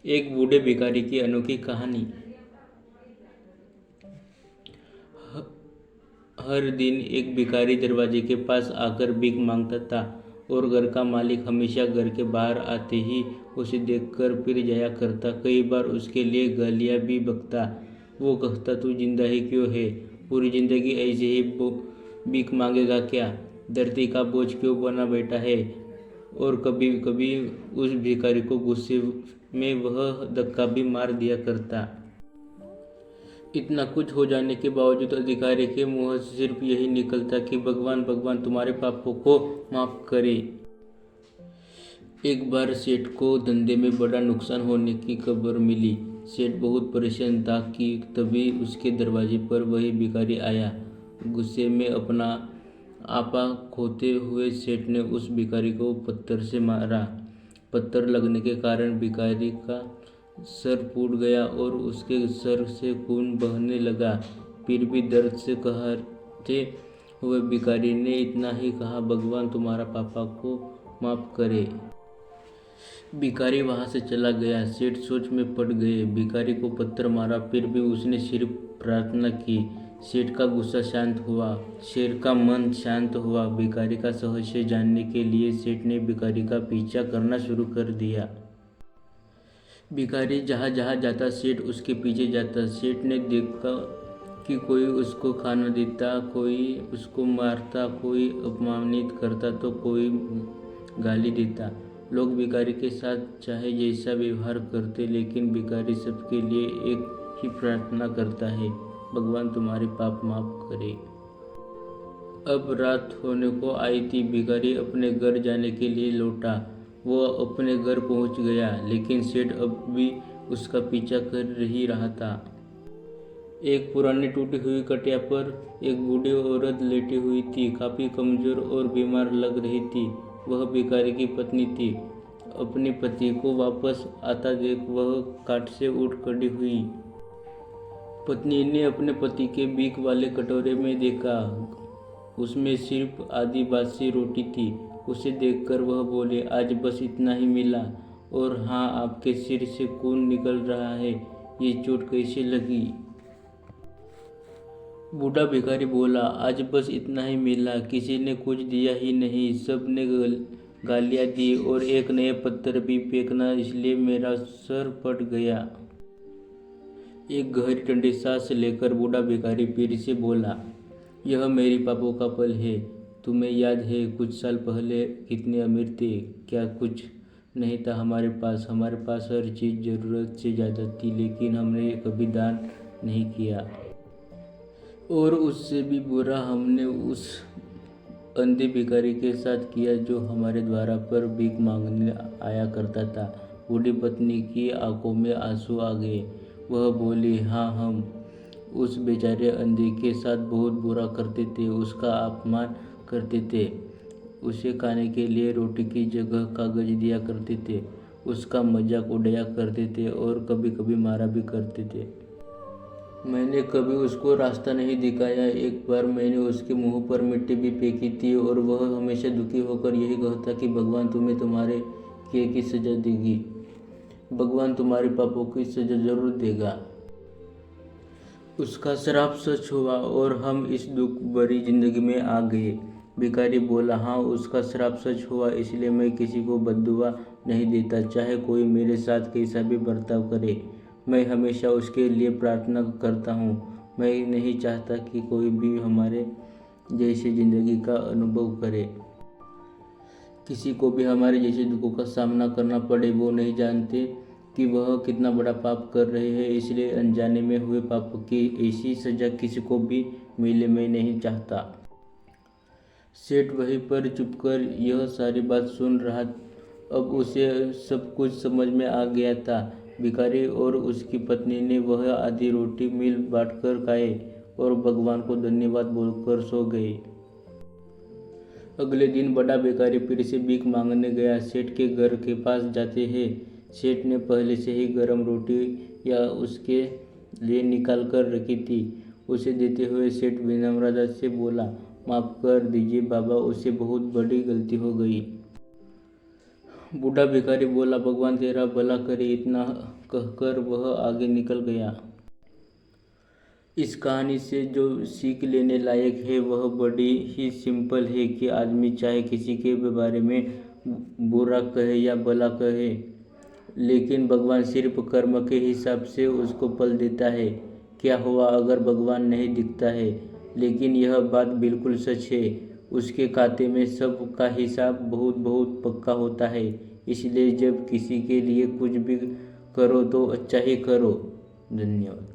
एक बूढ़े भिखारी की अनोखी कहानी। हर दिन एक भिखारी दरवाजे के पास आकर भीख मांगता था और घर का मालिक हमेशा घर के बाहर आते ही उसे देखकर फिर जाया करता। कई बार उसके लिए गालियाँ भी बकता। वो कहता, तू जिंदा ही क्यों है? पूरी जिंदगी ऐसे ही भीख मांगेगा क्या? धरती का बोझ क्यों बना बैठा है? और कभी कभी उस भिखारी को गुस्से में वह धक्का भी मार दिया करता। इतना कुछ हो जाने के बावजूद अधिकारी के मुंह से सिर्फ यही निकलता कि भगवान भगवान तुम्हारे पापों को माफ करे। एक बार सेठ को धंधे में बड़ा नुकसान होने की खबर मिली। सेठ बहुत परेशान था कि तभी उसके दरवाजे पर वही भिखारी आया। गुस्से में अपना आपा खोते हुए सेठ ने उस भिखारी को पत्थर से मारा। पत्थर लगने के कारण भिखारी का सर फूट गया और उसके सर से खून बहने लगा। फिर भी दर्द से कहते हुए भिखारी ने इतना ही कहा, भगवान तुम्हारा पापा को माफ करे। भिखारी वहां से चला गया। सेठ सोच में पड़ गए। भिखारी को पत्थर मारा, फिर भी उसने सिर्फ प्रार्थना की। सेठ का गुस्सा शांत हुआ, शेर का मन शांत हुआ। भिखारी का रहस्य जानने के लिए सेठ ने भिखारी का पीछा करना शुरू कर दिया। भिखारी जहाँ जहाँ जाता सेठ उसके पीछे जाता। सेठ ने देखा कि कोई उसको खाना देता, कोई उसको मारता, कोई अपमानित करता तो कोई गाली देता। लोग भिखारी के साथ चाहे जैसा व्यवहार करते, लेकिन भिखारी सबके लिए एक ही प्रार्थना करता है, भगवान तुम्हारे पाप माफ करे। अब रात होने को आई थी। भिखारी अपने घर जाने के लिए लौटा। वो अपने घर पहुंच गया, लेकिन सेठ अब भी उसका पीछा कर ही रहा था। एक पुरानी टूटी हुई खटिया पर एक बूढ़ी औरत लेटी हुई थी, काफी कमजोर और बीमार लग रही थी। वह भिखारी की पत्नी थी। अपने पति को वापस आता देख वह खाट से उठ खड़ी हुई। पत्नी ने अपने पति के भीख वाले कटोरे में देखा, उसमें सिर्फ आधी बासी रोटी थी। उसे देखकर वह बोले, आज बस इतना ही मिला, और हाँ, आपके सिर से खून निकल रहा है, ये चोट कैसे लगी? बूढ़ा भिखारी बोला, आज बस इतना ही मिला, किसी ने कुछ दिया ही नहीं, सब ने गालियाँ दी और एक नए पत्थर भी फेंकना, इसलिए मेरा सर फट गया। एक गहरी ठंडी सांस लेकर बूढ़ा भिखारी फिर से बोला, यह मेरी पापों का फल है। तुम्हें याद है कुछ साल पहले कितने अमीर थे? क्या कुछ नहीं था हमारे पास हर चीज़ ज़रूरत से ज़्यादा थी, लेकिन हमने कभी दान नहीं किया। और उससे भी बुरा हमने उस अंधे भिखारी के साथ किया जो हमारे द्वार पर भीख मांगने आया करता था। बूढ़ी पत्नी की आंखों में आंसू आ गए। वह बोली, हाँ, हम उस बेचारे अंधे के साथ बहुत बुरा करते थे, उसका अपमान करते थे, उसे खाने के लिए रोटी की जगह कागज दिया करते थे, उसका मजाक उड़ाया करते थे और कभी कभी मारा भी करते थे। मैंने कभी उसको रास्ता नहीं दिखाया। एक बार मैंने उसके मुंह पर मिट्टी भी फेंकी थी और वह हमेशा दुखी होकर यही कहता कि भगवान तुम्हें तुम्हारे किए की सजा देगी, भगवान तुम्हारे पापों की सजा जरूर देगा। उसका श्राप सच हुआ और हम इस दुख भरी जिंदगी में आ गए। भिखारी बोला, हाँ, उसका श्राप सच हुआ, इसलिए मैं किसी को बद्दुआ नहीं देता, चाहे कोई मेरे साथ कैसा भी बर्ताव करे। मैं हमेशा उसके लिए प्रार्थना करता हूँ। मैं नहीं चाहता कि कोई भी हमारे जैसे जिंदगी का अनुभव करे, किसी को भी हमारे जैसे दुखों का सामना करना पड़े। वो नहीं जानते कि वह कितना बड़ा पाप कर रहे हैं, इसलिए अनजाने में हुए पाप की ऐसी सजा किसी को भी मिले, मैं नहीं चाहता। सेठ वहीं पर चुपकर यह सारी बात सुन रहा। अब उसे सब कुछ समझ में आ गया था। भिखारी और उसकी पत्नी ने वह आधी रोटी मिल बांटकर खाए और भगवान को धन्यवाद बोलकर सो गए। अगले दिन बड़ा भिखारी फिर से भीख मांगने गया। सेठ के घर के पास जाते हैं। सेठ ने पहले से ही गर्म रोटी या उसके लिए निकाल कर रखी थी। उसे देते हुए सेठ विनम्रता से बोला, माफ़ कर दीजिए बाबा, उससे बहुत बड़ी गलती हो गई। बूढ़ा भिखारी बोला, भगवान तेरा भला करे। इतना कहकर वह आगे निकल गया। इस कहानी से जो सीख लेने लायक है वह बड़ी ही सिंपल है कि आदमी चाहे किसी के बारे में बुरा कहे या भला कहे, लेकिन भगवान सिर्फ कर्म के हिसाब से उसको फल देता है। क्या हुआ अगर भगवान नहीं दिखता है, लेकिन यह बात बिल्कुल सच है, उसके खाते में सब का हिसाब बहुत बहुत पक्का होता है। इसलिए जब किसी के लिए कुछ भी करो तो अच्छा ही करो। धन्यवाद।